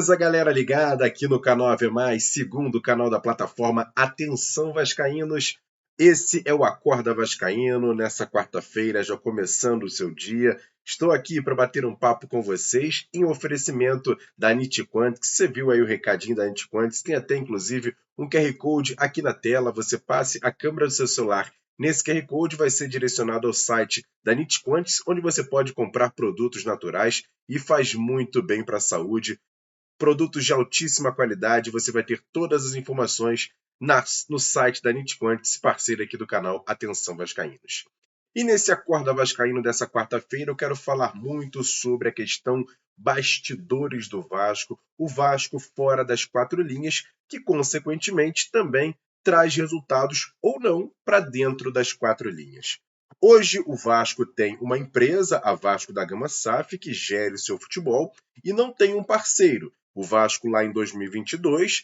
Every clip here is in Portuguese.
Beleza, galera ligada aqui no canal Ave Mais, segundo canal da plataforma Atenção Vascaínos. Esse é o Acorda Vascaíno, nessa quarta-feira, já começando o seu dia. Estou aqui para bater um papo com vocês em oferecimento da Nitquantics. Você viu aí o recadinho da Nitquantics, tem até inclusive um QR Code aqui na tela. Você passe a câmera do seu celular. Nesse QR Code vai ser direcionado ao site da Nitquantics, onde você pode comprar produtos naturais e faz muito bem para a saúde. Produtos de altíssima qualidade, você vai ter todas as informações no site da Nitquantics, parceira aqui do canal Atenção Vascaínos. E nesse Acorda Vascaíno dessa quarta-feira eu quero falar muito sobre a questão bastidores do Vasco, o Vasco fora das quatro linhas, que consequentemente também traz resultados ou não para dentro das quatro linhas. Hoje o Vasco tem uma empresa, a Vasco da Gama SAF, que gere o seu futebol e não tem um parceiro. O Vasco, lá em 2022,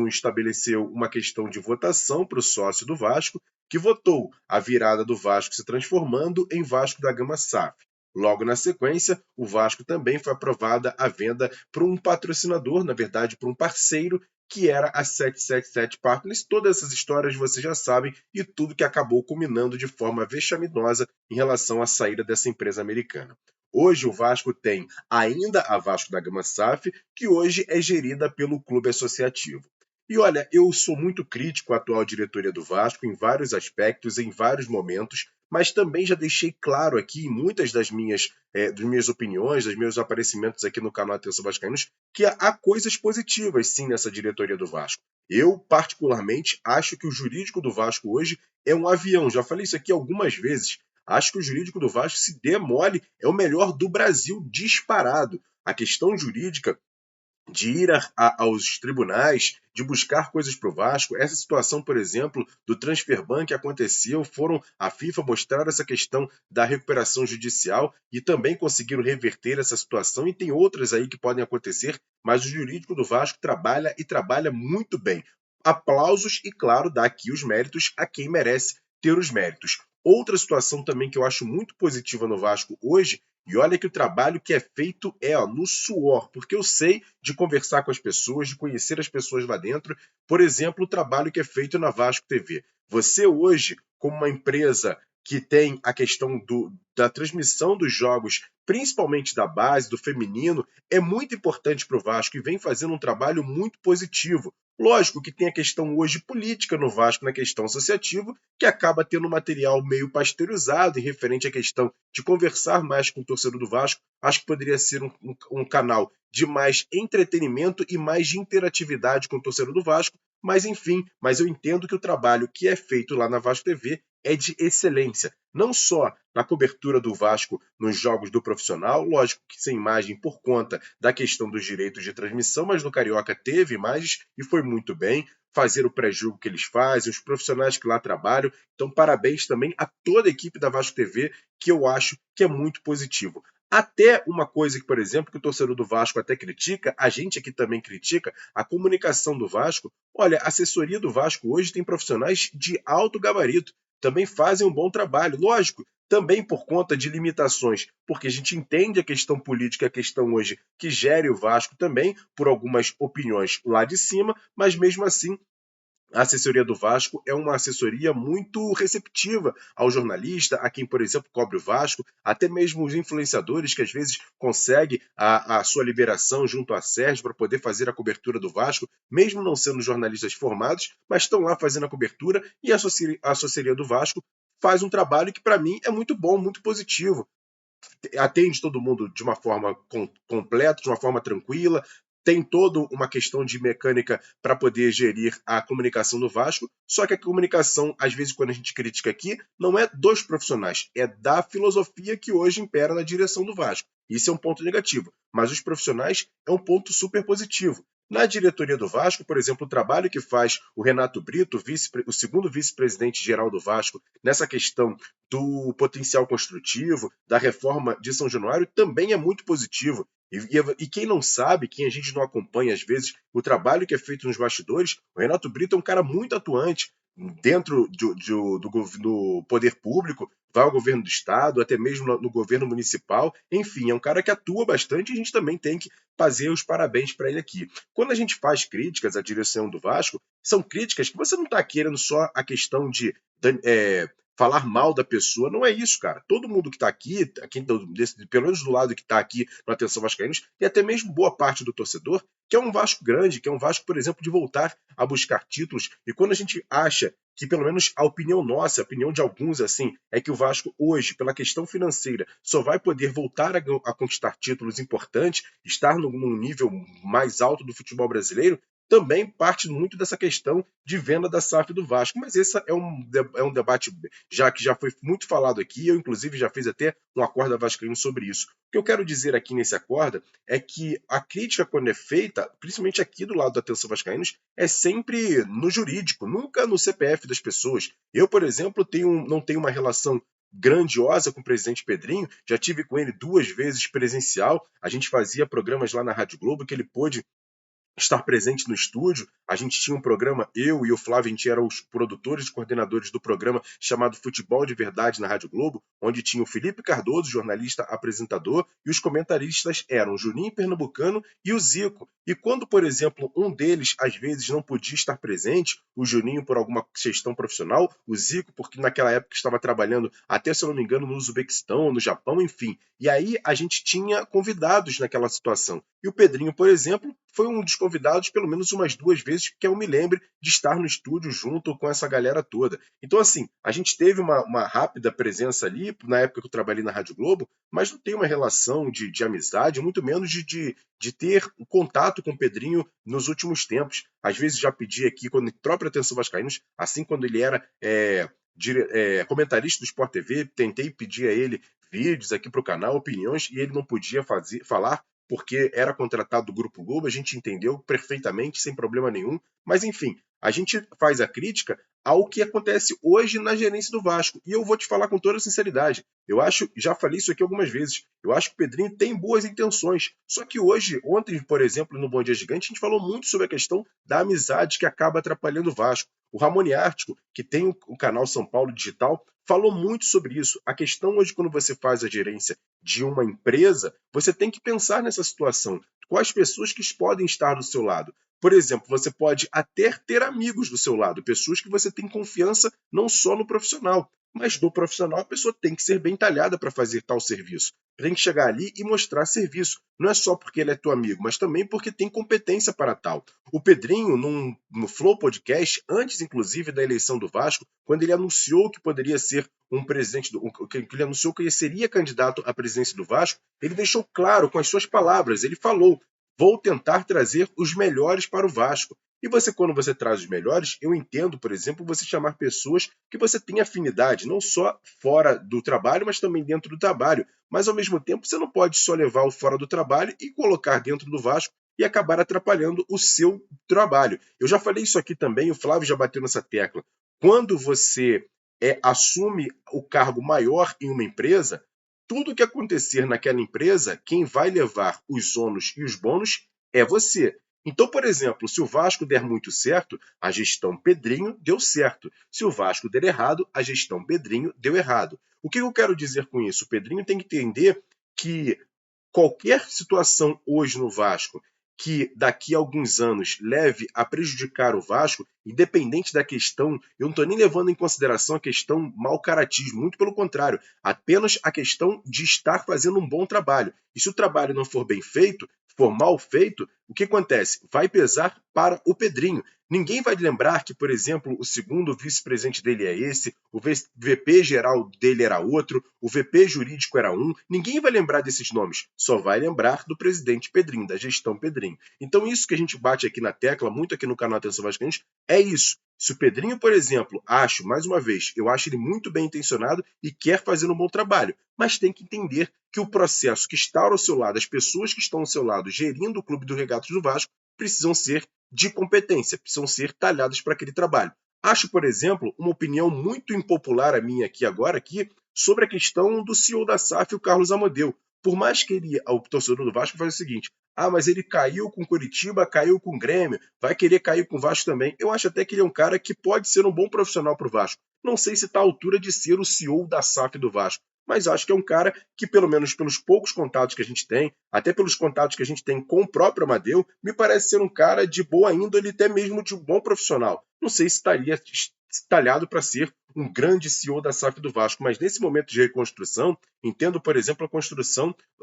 estabeleceu uma questão de votação para o sócio do Vasco, que votou a virada do Vasco se transformando em Vasco da Gama SAF. Logo na sequência, o Vasco também foi aprovada a venda para um patrocinador, na verdade, para um parceiro, que era a 777 Partners. Todas essas histórias vocês já sabem e tudo que acabou culminando de forma vexaminosa em relação à saída dessa empresa americana. Hoje o Vasco tem ainda a Vasco da Gama SAF, que hoje é gerida pelo Clube Associativo. E olha, eu sou muito crítico à atual diretoria do Vasco em vários aspectos, em vários momentos, mas também já deixei claro aqui em muitas das minhas opiniões, dos meus aparecimentos aqui no canal Atenção Vascaínos, que há coisas positivas sim nessa diretoria do Vasco. Eu, particularmente, acho que o jurídico do Vasco hoje é um avião. Já falei isso aqui algumas vezes. Acho que o jurídico do Vasco, se der mole, é o melhor do Brasil disparado. A questão jurídica de ir aos tribunais, de buscar coisas para o Vasco. Essa situação, por exemplo, do transfer ban que aconteceu, a FIFA mostrar essa questão da recuperação judicial e também conseguiram reverter essa situação, e tem outras aí que podem acontecer, mas o jurídico do Vasco trabalha e trabalha muito bem. Aplausos e, claro, dá aqui os méritos a quem merece ter os méritos. Outra situação também que eu acho muito positiva no Vasco hoje, e olha que o trabalho que é feito no suor, porque eu sei de conversar com as pessoas, de conhecer as pessoas lá dentro. Por exemplo, o trabalho que é feito na Vasco TV. Você hoje, como uma empresa que tem a questão da transmissão dos jogos, principalmente da base, do feminino, é muito importante para o Vasco e vem fazendo um trabalho muito positivo. Lógico que tem a questão hoje política no Vasco, na questão associativa, que acaba tendo material meio pasteurizado em referente à questão de conversar mais com o torcedor do Vasco. Acho que poderia ser um canal de mais entretenimento e mais de interatividade com o torcedor do Vasco, mas enfim, eu entendo que o trabalho que é feito lá na Vasco TV é de excelência, não só na cobertura do Vasco nos jogos do profissional, lógico que sem imagem por conta da questão dos direitos de transmissão, mas no Carioca teve imagens e foi muito bem fazer o pré-jogo que eles fazem, os profissionais que lá trabalham. Então, parabéns também a toda a equipe da Vasco TV, que eu acho que é muito positivo. Até uma coisa que, por exemplo, que o torcedor do Vasco até critica, a gente aqui também critica, a comunicação do Vasco. Olha, a assessoria do Vasco hoje tem profissionais de alto gabarito, também fazem um bom trabalho. Lógico, também por conta de limitações, porque a gente entende a questão política, a questão hoje que gere o Vasco também, por algumas opiniões lá de cima, mas mesmo assim a assessoria do Vasco é uma assessoria muito receptiva ao jornalista, a quem, por exemplo, cobre o Vasco, até mesmo os influenciadores que às vezes conseguem a sua liberação junto à Sérgio para poder fazer a cobertura do Vasco, mesmo não sendo jornalistas formados, mas estão lá fazendo a cobertura, e a assessoria do Vasco faz um trabalho que para mim é muito bom, muito positivo. Atende todo mundo de uma forma completa, de uma forma tranquila, tem toda uma questão de mecânica para poder gerir a comunicação do Vasco, só que a comunicação, às vezes, quando a gente critica aqui, não é dos profissionais, é da filosofia que hoje impera na direção do Vasco. Isso é um ponto negativo, mas os profissionais é um ponto super positivo. Na diretoria do Vasco, por exemplo, o trabalho que faz o Renato Brito, o segundo vice-presidente geral do Vasco, nessa questão do potencial construtivo, da reforma de São Januário, também é muito positivo. E quem não sabe, quem a gente não acompanha às vezes, o trabalho que é feito nos bastidores, o Renato Brito é um cara muito atuante. dentro do poder público, vai ao governo do estado, até mesmo no governo municipal. Enfim, é um cara que atua bastante e a gente também tem que fazer os parabéns para ele aqui. Quando a gente faz críticas à direção do Vasco, são críticas que você não está querendo só a questão de falar mal da pessoa, não é isso, cara. Todo mundo que está aqui pelo menos do lado que está aqui no Atenção Vascaínos, e até mesmo boa parte do torcedor, que é um Vasco grande, que é um Vasco, por exemplo, de voltar a buscar títulos. E quando a gente acha que, pelo menos a opinião nossa, a opinião de alguns, assim, é que o Vasco hoje, pela questão financeira, só vai poder voltar a conquistar títulos importantes, estar num nível mais alto do futebol brasileiro, também parte muito dessa questão de venda da SAF do Vasco. Mas esse é um debate que já foi muito falado aqui. Eu, inclusive, já fiz até um Acorda Vascaíno sobre isso. O que eu quero dizer aqui nesse Acorda é que a crítica, quando é feita, principalmente aqui do lado da Atenção Vascaínos, é sempre no jurídico, nunca no CPF das pessoas. Eu, por exemplo, não tenho uma relação grandiosa com o presidente Pedrinho, já tive com ele 2 vezes presencial, a gente fazia programas lá na Rádio Globo que ele pôde estar presente no estúdio. A gente tinha um programa, eu e o Flávio, a gente eram os produtores e coordenadores do programa chamado Futebol de Verdade na Rádio Globo, onde tinha o Felipe Cardoso, jornalista apresentador, e os comentaristas eram o Juninho Pernambucano e o Zico. E quando, por exemplo, um deles às vezes não podia estar presente, o Juninho por alguma questão profissional, o Zico porque naquela época estava trabalhando, até se eu não me engano, no Uzbequistão, no Japão, enfim. E aí a gente tinha convidados naquela situação. E o Pedrinho, por exemplo, foi um dos convidados pelo menos umas 2 vezes que eu me lembre de estar no estúdio junto com essa galera toda. Então, assim, a gente teve uma rápida presença ali, na época que eu trabalhei na Rádio Globo, mas não tem uma relação de amizade, muito menos de ter um contato com o Pedrinho nos últimos tempos. Às vezes já pedi aqui, quando própria Atenção Vascaínos, assim quando ele era comentarista do Sport TV, tentei pedir a ele vídeos aqui para o canal, opiniões, e ele não podia falar porque era contratado do Grupo Globo, a gente entendeu perfeitamente, sem problema nenhum. Mas, enfim, a gente faz a crítica ao que acontece hoje na gerência do Vasco. E eu vou te falar com toda sinceridade. Eu acho, já falei isso aqui algumas vezes, eu acho que o Pedrinho tem boas intenções. Só que hoje, ontem, por exemplo, no Bom Dia Gigante, a gente falou muito sobre a questão da amizade que acaba atrapalhando o Vasco. O Ramone Ártico, que tem o canal São Paulo Digital, falou muito sobre isso. A questão hoje, quando você faz a gerência de uma empresa, você tem que pensar nessa situação. Quais pessoas que podem estar do seu lado? Por exemplo, você pode até ter amigos do seu lado, pessoas que você tem confiança não só no profissional, mas no profissional a pessoa tem que ser bem talhada para fazer tal serviço. Tem que chegar ali e mostrar serviço. Não é só porque ele é teu amigo, mas também porque tem competência para tal. O Pedrinho, no Flow Podcast, antes inclusive da eleição do Vasco, quando ele anunciou que poderia ser um presidente, que ele anunciou que ele seria candidato à presidência do Vasco, ele deixou claro com as suas palavras, ele falou: vou tentar trazer os melhores para o Vasco. E você, quando você traz os melhores, eu entendo, por exemplo, você chamar pessoas que você tem afinidade, não só fora do trabalho, mas também dentro do trabalho. Mas, ao mesmo tempo, você não pode só levar o fora do trabalho e colocar dentro do Vasco e acabar atrapalhando o seu trabalho. Eu já falei isso aqui também, o Flávio já bateu nessa tecla. Quando você assume o cargo maior em uma empresa, tudo que acontecer naquela empresa, quem vai levar os ônus e os bônus é você. Então, por exemplo, se o Vasco der muito certo, a gestão Pedrinho deu certo. Se o Vasco der errado, a gestão Pedrinho deu errado. O que eu quero dizer com isso? O Pedrinho tem que entender que qualquer situação hoje no Vasco que daqui a alguns anos leve a prejudicar o Vasco, independente da questão, eu não estou nem levando em consideração a questão mau caratismo, muito pelo contrário, apenas a questão de estar fazendo um bom trabalho. E se o trabalho não for bem feito, for mal feito, o que acontece? Vai pesar para o Pedrinho. Ninguém vai lembrar que, por exemplo, o segundo vice-presidente dele é esse, o VP geral dele era outro, o VP jurídico era um. Ninguém vai lembrar desses nomes, só vai lembrar do presidente Pedrinho, da gestão Pedrinho. Então isso que a gente bate aqui na tecla, muito aqui no canal Atenção Vascaínos, é isso. Se o Pedrinho, por exemplo, mais uma vez, eu acho ele muito bem intencionado e quer fazer um bom trabalho, mas tem que entender que o processo que está ao seu lado, as pessoas que estão ao seu lado gerindo o Clube do Regatas do Vasco, precisam ser de competência, precisam ser talhadas para aquele trabalho. Acho, por exemplo, uma opinião muito impopular a minha aqui agora, sobre a questão do CEO da SAF, o Carlos Amodeu. Por mais que o torcedor do Vasco faz o seguinte: ah, mas ele caiu com o Curitiba, caiu com o Grêmio, vai querer cair com o Vasco também. Eu acho até que ele é um cara que pode ser um bom profissional para o Vasco. Não sei se está à altura de ser o CEO da SAF do Vasco, mas acho que é um cara que, pelo menos pelos poucos contatos que a gente tem, até pelos contatos que a gente tem com o próprio Amadeu, me parece ser um cara de boa índole, até mesmo de um bom profissional. Não sei se estaria talhado para ser um grande CEO da SAF do Vasco, mas nesse momento de reconstrução, entendo, por exemplo,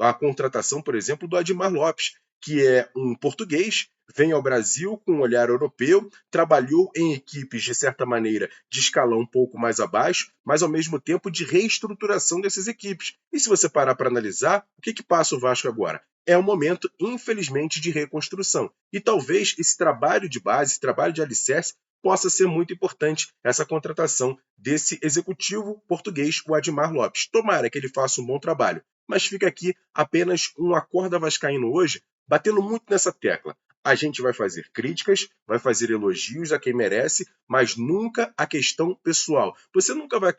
a contratação, por exemplo, do Admar Lopes, que é um português, vem ao Brasil com um olhar europeu, trabalhou em equipes, de certa maneira, de escalão um pouco mais abaixo, mas ao mesmo tempo de reestruturação dessas equipes. E se você parar para analisar, o que passa o Vasco agora? É um momento, infelizmente, de reconstrução. E talvez esse trabalho de base, esse trabalho de alicerce, possa ser muito importante essa contratação desse executivo português, o Admar Lopes. Tomara que ele faça um bom trabalho. Mas fica aqui apenas um Acorda Vascaíno hoje, batendo muito nessa tecla. A gente vai fazer críticas, vai fazer elogios a quem merece, mas nunca a questão pessoal. Você nunca vai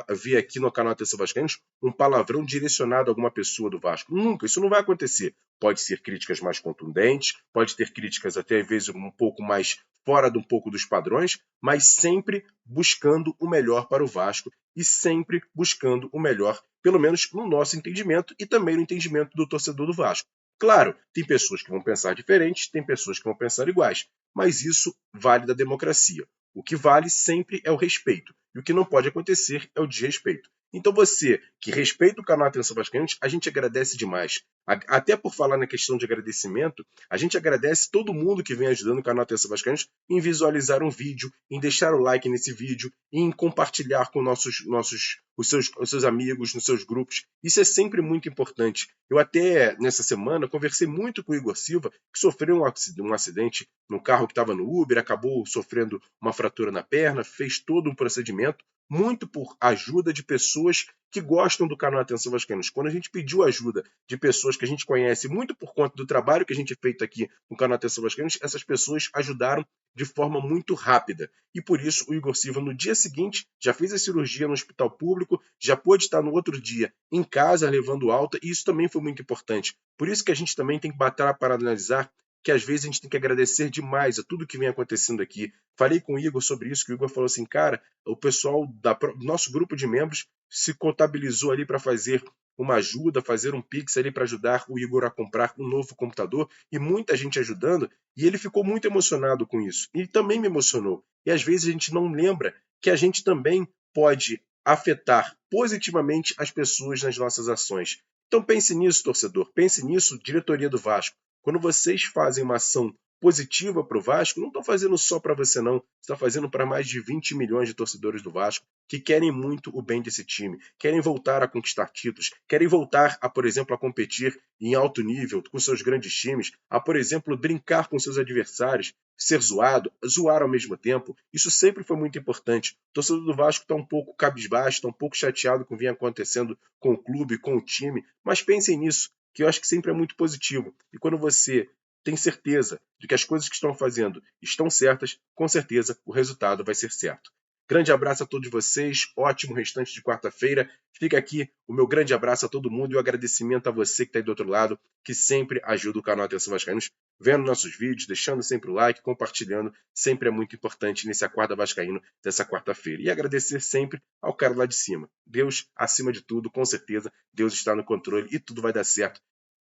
ver aqui no canal Atenção Vascaínos um palavrão direcionado a alguma pessoa do Vasco. Nunca, isso não vai acontecer. Pode ser críticas mais contundentes, pode ter críticas até às vezes um pouco mais fora de um pouco dos padrões, mas sempre buscando o melhor para o Vasco e sempre buscando o melhor, pelo menos no nosso entendimento e também no entendimento do torcedor do Vasco. Claro, tem pessoas que vão pensar diferentes, tem pessoas que vão pensar iguais, mas isso vale da democracia. O que vale sempre é o respeito, e o que não pode acontecer é o desrespeito. Então você que respeita o canal Atenção Vascaínos, a gente agradece demais. Até por falar na questão de agradecimento, a gente agradece todo mundo que vem ajudando o canal Atenção Vascaínos em visualizar um vídeo, em deixar o like nesse vídeo, em compartilhar com os seus amigos, nos seus grupos. Isso é sempre muito importante. Eu até, nessa semana, conversei muito com o Igor Silva, que sofreu um acidente no carro que estava no Uber, acabou sofrendo uma fratura na perna, fez todo um procedimento, muito por ajuda de pessoas que gostam do canal Atenção Vascaínos. Quando a gente pediu ajuda de pessoas que a gente conhece, muito por conta do trabalho que a gente fez aqui no canal Atenção Vascaínos, essas pessoas ajudaram de forma muito rápida. E por isso o Igor Silva, no dia seguinte, já fez a cirurgia no hospital público, já pôde estar no outro dia em casa levando alta, e isso também foi muito importante. Por isso que a gente também tem que bater para analisar que às vezes a gente tem que agradecer demais a tudo que vem acontecendo aqui. Falei com o Igor sobre isso, que o Igor falou assim, cara, o pessoal do nosso grupo de membros se contabilizou ali para fazer uma ajuda, fazer um Pix ali para ajudar o Igor a comprar um novo computador, e muita gente ajudando, e ele ficou muito emocionado com isso. E também me emocionou. E às vezes a gente não lembra que a gente também pode afetar positivamente as pessoas nas nossas ações. Então pense nisso, torcedor, pense nisso, diretoria do Vasco. Quando vocês fazem uma ação positiva para o Vasco, não estão fazendo só para você não, está fazendo para mais de 20 milhões de torcedores do Vasco que querem muito o bem desse time, querem voltar a conquistar títulos, querem voltar a, por exemplo, a competir em alto nível com seus grandes times, a, por exemplo, brincar com seus adversários, ser zoado, zoar ao mesmo tempo. Isso sempre foi muito importante. O torcedor do Vasco está um pouco cabisbaixo, está um pouco chateado com o que vem acontecendo com o clube, com o time, mas pensem nisso, que eu acho que sempre é muito positivo. E quando você tem certeza de que as coisas que estão fazendo estão certas, com certeza o resultado vai ser certo. Grande abraço a todos vocês, ótimo restante de quarta-feira. Fica aqui o meu grande abraço a todo mundo e o agradecimento a você que está aí do outro lado, que sempre ajuda o canal Atenção Vascaínos, vendo nossos vídeos, deixando sempre o like, compartilhando, sempre é muito importante nesse Acorda Vascaíno dessa quarta-feira. E agradecer sempre ao cara lá de cima. Deus, acima de tudo, com certeza, Deus está no controle e tudo vai dar certo.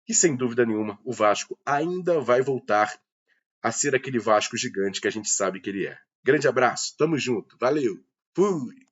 E sem dúvida nenhuma, o Vasco ainda vai voltar a ser aquele Vasco gigante que a gente sabe que ele é. Grande abraço, tamo junto, valeu, fui!